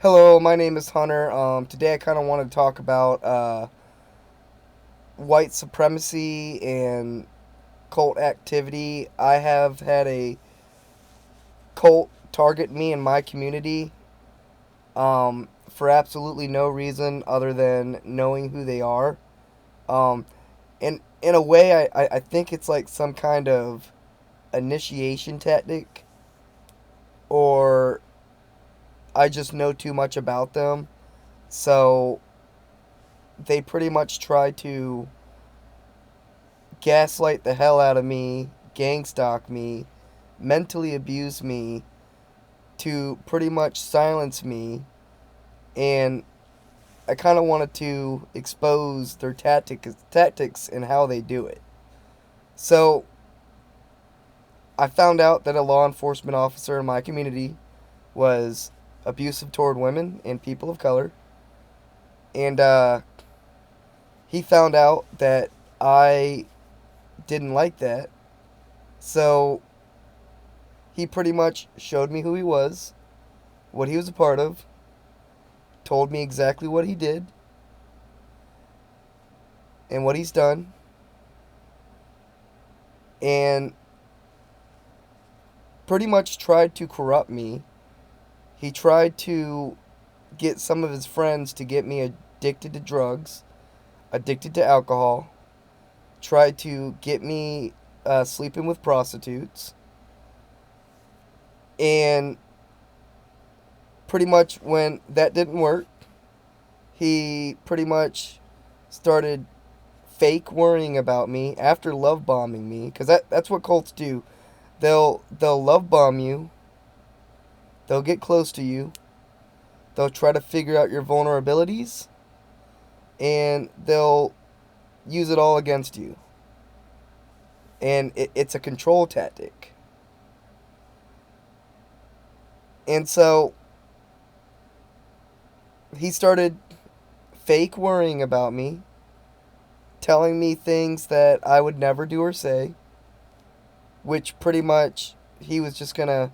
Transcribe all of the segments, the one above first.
Hello, my name is Hunter. Today I kind of want to talk about white supremacy and cult activity. I have had a cult target me in my community for absolutely no reason other than knowing who they are. Um, and in a way, I think it's like some kind of initiation tactic, or I just know too much about them. So they pretty much try to gaslight the hell out of me, gang stalk me, mentally abuse me to pretty much silence me. And I kind of wanted to expose their tactics and how they do it. So I found out that a law enforcement officer in my community was abusive toward women and people of color. And he found out that I didn't like that. So he pretty much showed me who he was, what he was a part of, told me exactly what he did and what he's done, and pretty much tried to corrupt me. He tried to get some of his friends to get me addicted to drugs, addicted to alcohol, tried to get me sleeping with prostitutes, and pretty much when that didn't work, he pretty much started fake worrying about me after love bombing me, because that's what cults do. They'll love bomb you. They'll get close to you. They'll try to figure out your vulnerabilities, and they'll use it all against you. And it's a control tactic. And so he started fake worrying about me, telling me things that I would never do or say, which pretty much he was just gonna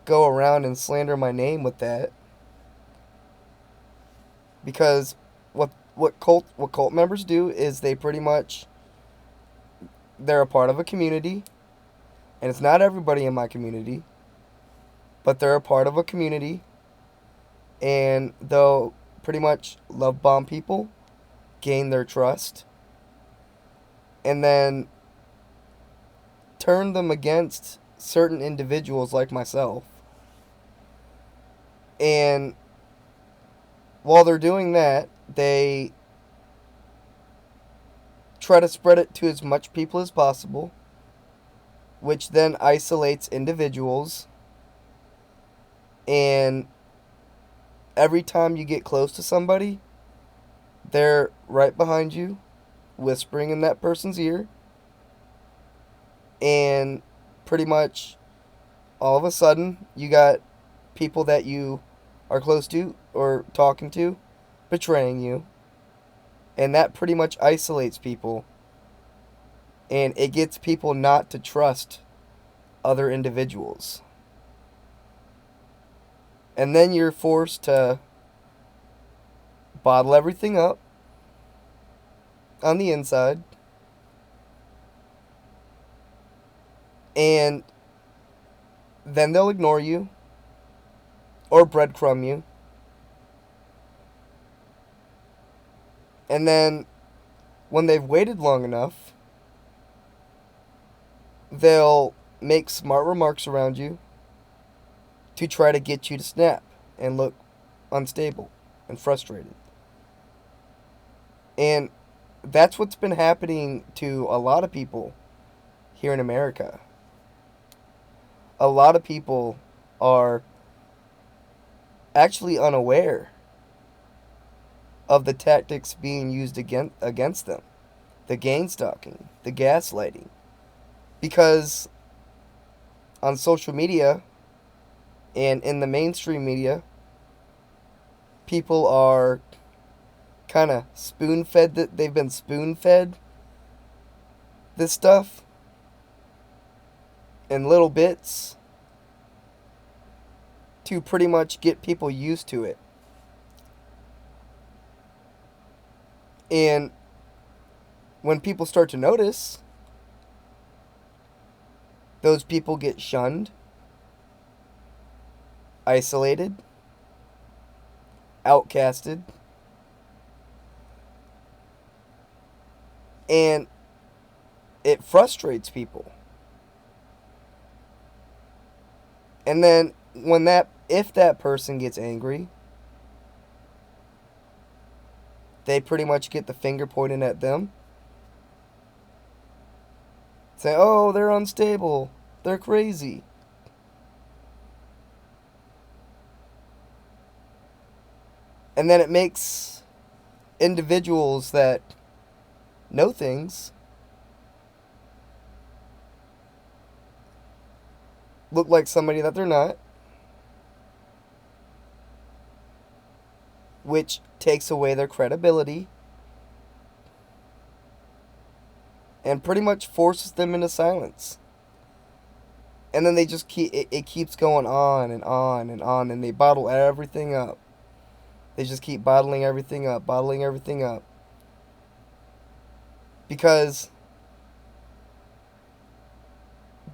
go around and slander my name with that, because what cult members do is they pretty much, they're a part of a community, and it's not everybody in my community, but they're a part of a community, and they'll pretty much love bomb people, gain their trust, and then turn them against certain individuals like myself. And while they're doing that, they try to spread it to as much people as possible, which then isolates individuals. And every time you get close to somebody, they're right behind you, whispering in that person's ear. And pretty much all of a sudden, you got people that you are close to or talking to betraying you. And that pretty much isolates people. And it gets people not to trust other individuals. And then you're forced to bottle everything up on the inside, and then they'll ignore you or breadcrumb you. And then when they've waited long enough, they'll make smart remarks around you to try to get you to snap and look unstable and frustrated. And that's what's been happening to a lot of people here in America. A lot of people are actually unaware of the tactics being used against them, the gang stalking, the gaslighting. Because on social media and in the mainstream media, people are kind of spoon fed, that they've been spoon fed this stuff in little bits to pretty much get people used to it. And when people start to notice, those people get shunned, isolated, outcasted, and it frustrates people. And then if that person gets angry, they pretty much get the finger pointed at them. Say, oh, they're unstable. They're crazy. And then it makes individuals that know things look like somebody that they're not, which takes away their credibility and pretty much forces them into silence. And then they just it keeps going on and on and on, and they bottle everything up. They just keep bottling everything up, because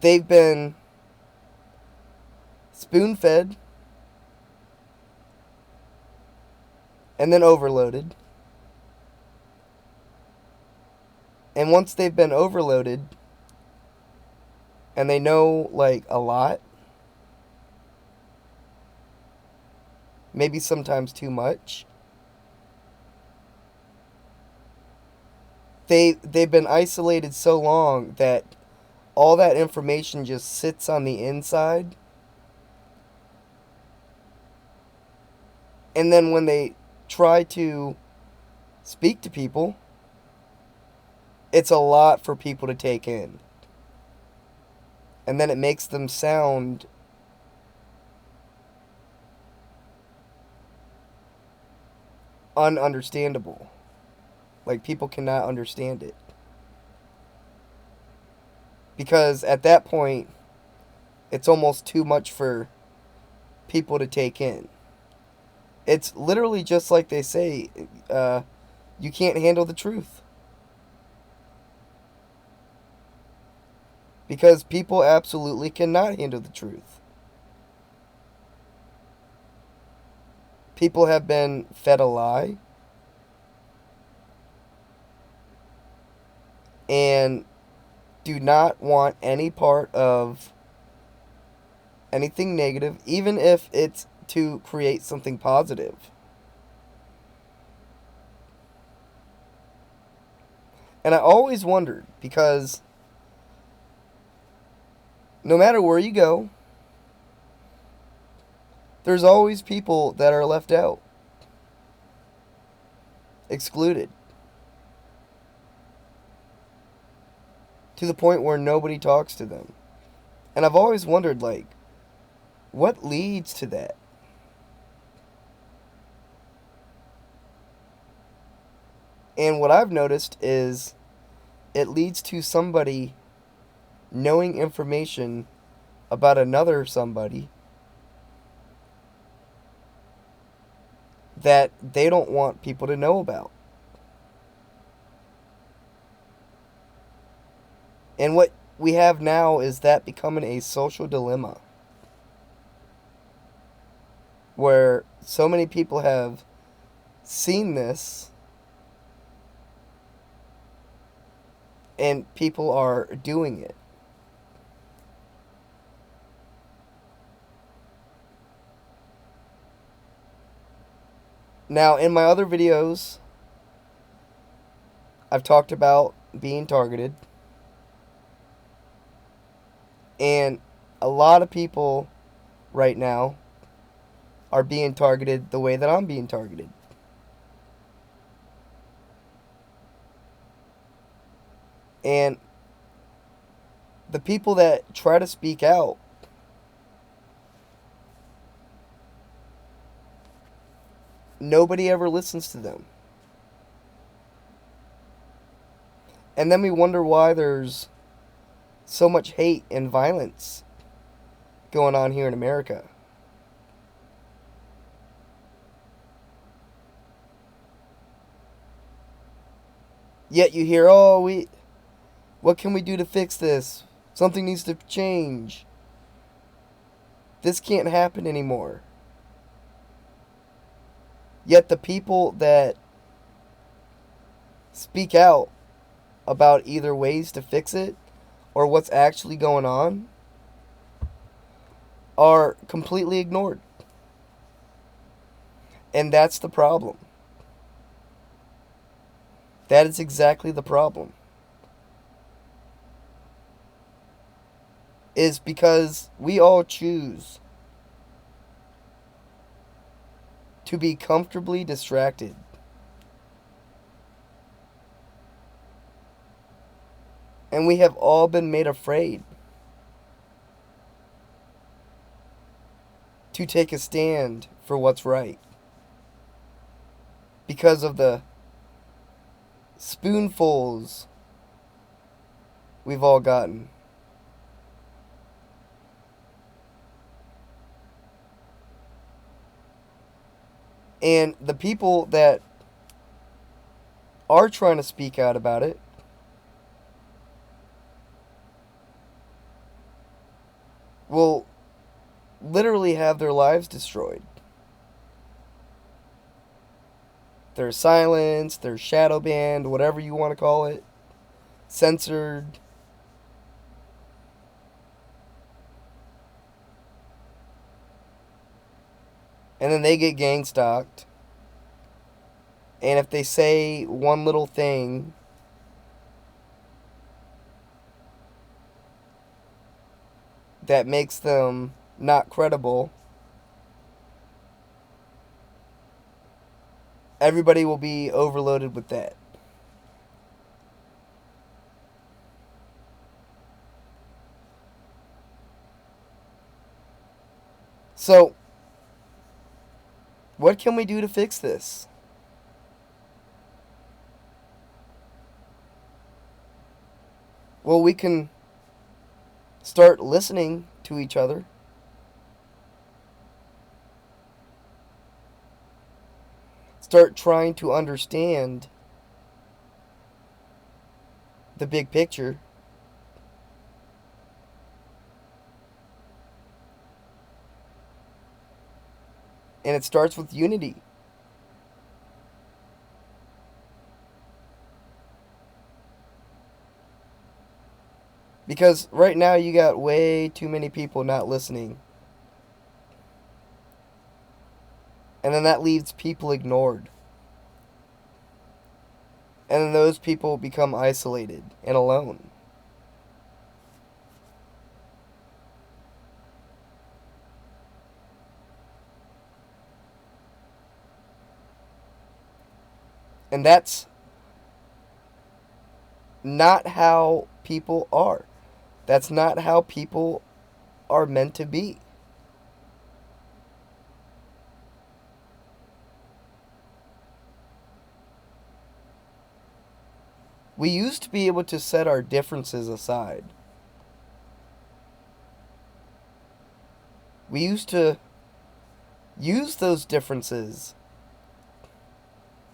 they've been spoon-fed and then overloaded. And once they've been overloaded and they know like a lot, maybe sometimes too much, they've been isolated so long that all that information just sits on the inside. And then when they try to speak to people, it's a lot for people to take in. And then it makes them sound ununderstandable. Like people cannot understand it. Because at that point, it's almost too much for people to take in. It's literally just like they say, you can't handle the truth. Because people absolutely cannot handle the truth. People have been fed a lie. And do not want any part of anything negative, even if it's to create something positive. And I always wondered, because no matter where you go, there's always people that are left out, excluded, to the point where nobody talks to them. And I've always wondered, like, what leads to that? And what I've noticed is it leads to somebody knowing information about another somebody that they don't want people to know about. And what we have now is that becoming a social dilemma, where so many people have seen this and people are doing it. Now, in my other videos, I've talked about being targeted. And a lot of people right now are being targeted the way that I'm being targeted. And the people that try to speak out, nobody ever listens to them. And then we wonder why there's so much hate and violence going on here in America. Yet you hear, oh, what can we do to fix this? Something needs to change. This can't happen anymore. Yet the people that speak out about either ways to fix it or what's actually going on are completely ignored. And that's the problem. That is exactly the problem. Is because we all choose to be comfortably distracted. And we have all been made afraid to take a stand for what's right because of the spoonfuls we've all gotten. And the people that are trying to speak out about it will literally have their lives destroyed. They're silenced, they're shadow banned, whatever you want to call it, censored. And then they get gang stalked. And if they say one little thing, that makes them not credible, everybody will be overloaded with that. So, what can we do to fix this? Well, we can start listening to each other. Start trying to understand the big picture. And it starts with unity. Because right now you got way too many people not listening. And then that leaves people ignored. And then those people become isolated and alone. And that's not how people are. That's not how people are meant to be. We used to be able to set our differences aside. We used to use those differences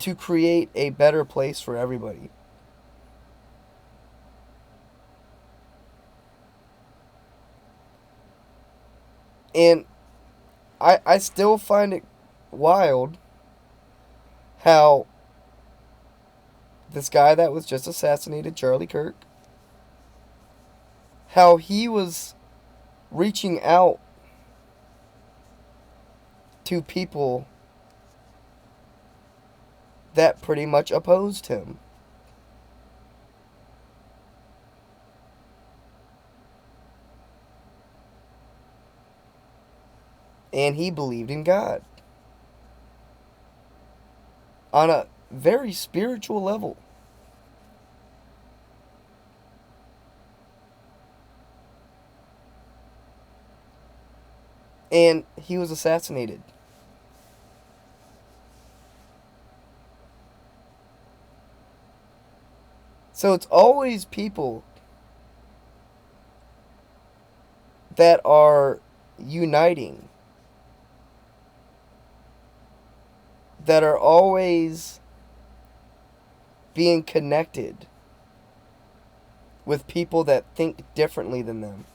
to create a better place for everybody. And I still find it wild how this guy that was just assassinated, Charlie Kirk, how he was reaching out to people that pretty much opposed him. And he believed in God on a very spiritual level. And he was assassinated. So it's always people that are uniting, that are always being connected with people that think differently than them.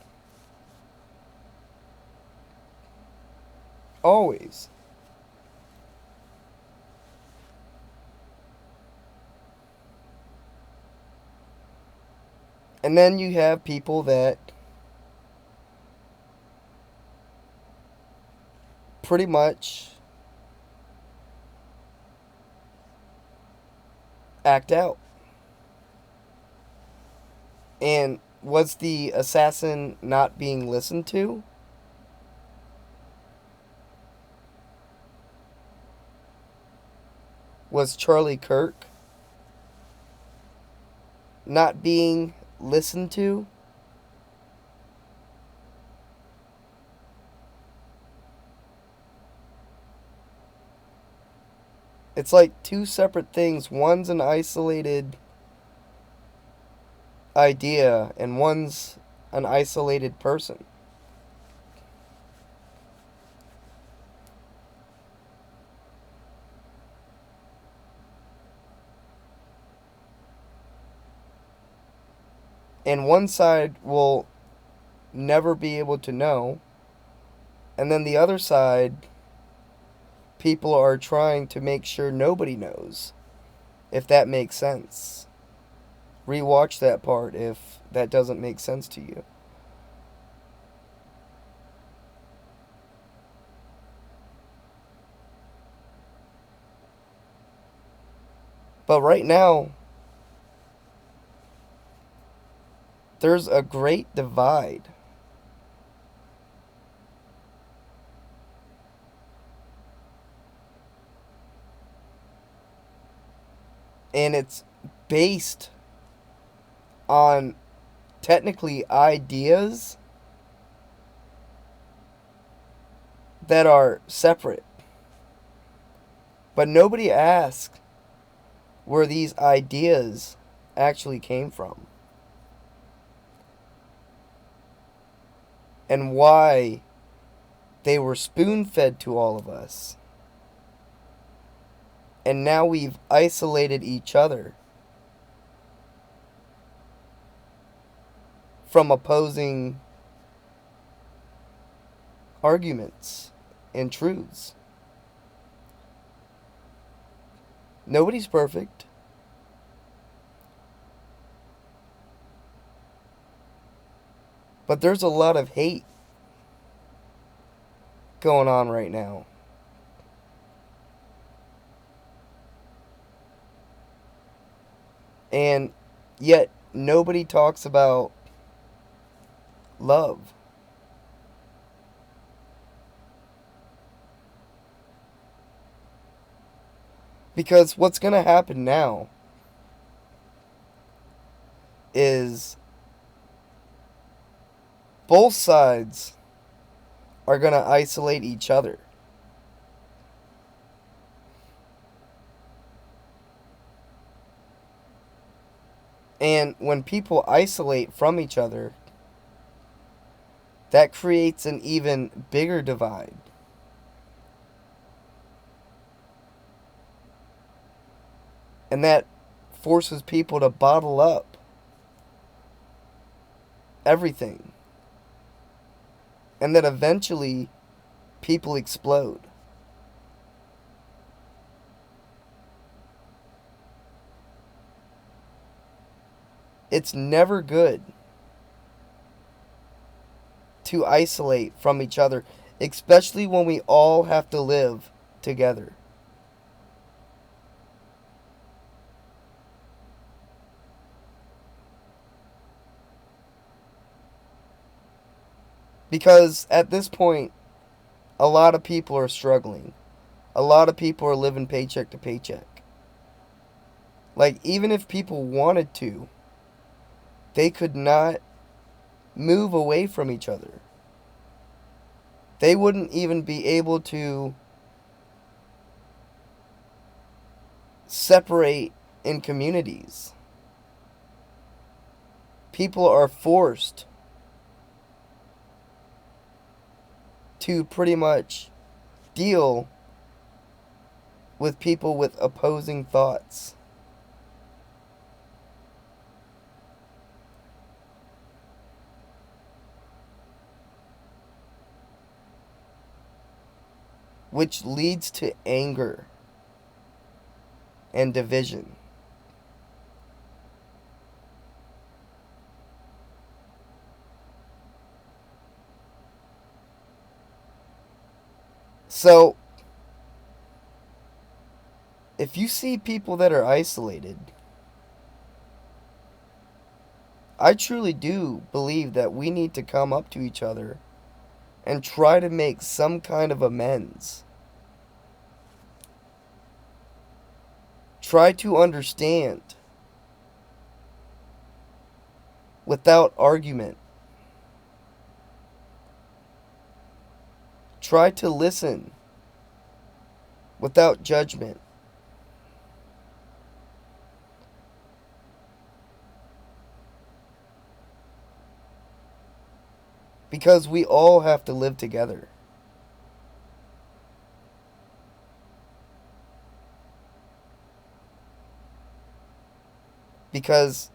Always. And then you have people that pretty much act out. And was the assassin not being listened to? Was Charlie Kirk not being listened to? It's like two separate things. One's an isolated idea, and one's an isolated person. And one side will never be able to know, and then the other side, people are trying to make sure nobody knows, if that makes sense. Rewatch that part if that doesn't make sense to you. But right now, there's a great divide. And it's based on technically ideas that are separate. But nobody asks where these ideas actually came from and why they were spoon-fed to all of us. And now we've isolated each other from opposing arguments and truths. Nobody's perfect. But there's a lot of hate going on right now. And yet nobody talks about love. Because what's going to happen now is both sides are going to isolate each other. And when people isolate from each other, that creates an even bigger divide. And that forces people to bottle up everything. And then eventually people explode. It's never good to isolate from each other, especially when we all have to live together. Because at this point, a lot of people are struggling. A lot of people are living paycheck to paycheck. Like, even if people wanted to, they could not move away from each other. They wouldn't even be able to separate in communities. People are forced to pretty much deal with people with opposing thoughts. which leads to anger and division. So, if you see people that are isolated, I truly do believe that we need to come up to each other and try to make some kind of amends. Try to understand without argument. Try to listen without judgment. Because we all have to live together. Because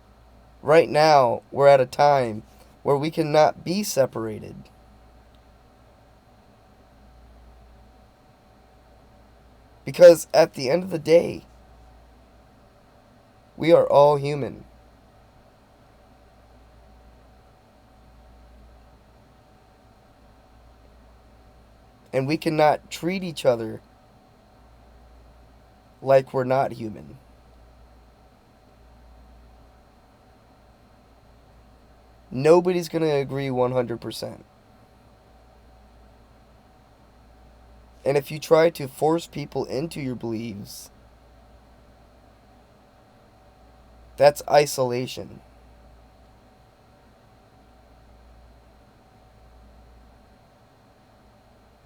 right now we're at a time where we cannot be separated. Because at the end of the day, we are all human. And we cannot treat each other like we're not human. Nobody's going to agree 100%. And if you try to force people into your beliefs, that's isolation.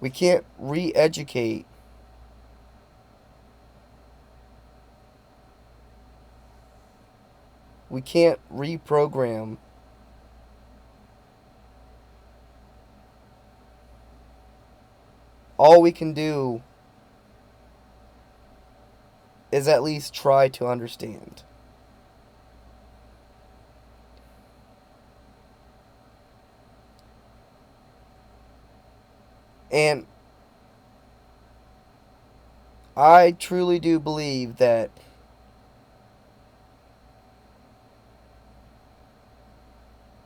We can't re-educate we can't reprogram all we can do is at least try to understand. And I truly do believe that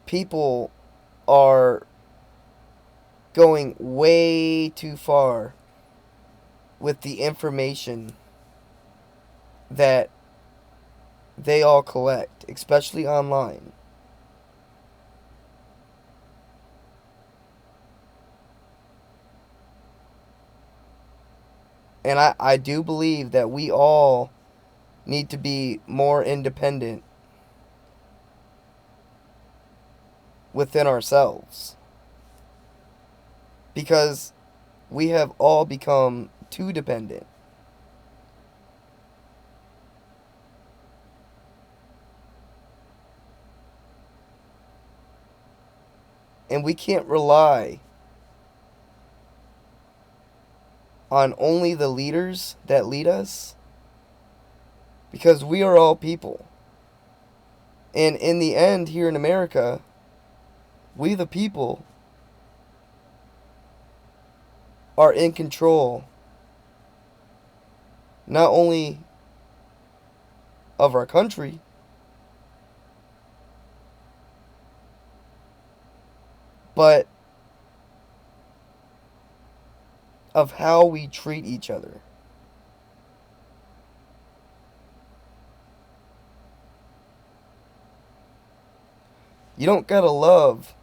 people are going way too far with the information that they all collect, especially online. And I do believe that we all need to be more independent within ourselves. Because we have all become too dependent. And we can't rely on only the leaders that lead us, because we are all people. And in the end, here in America, we the people are in control not only of our country, but of how we treat each other. You don't gotta love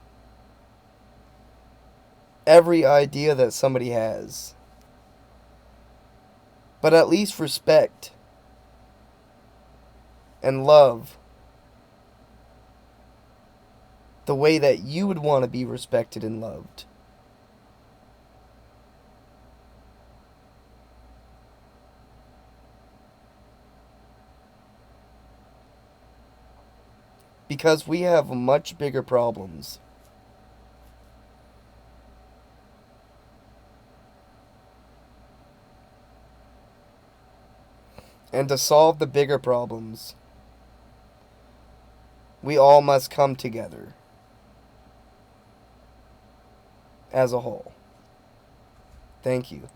every idea that somebody has, but at least respect and love the way that you would want to be respected and loved. Because we have much bigger problems. And to solve the bigger problems, we all must come together as a whole. Thank you.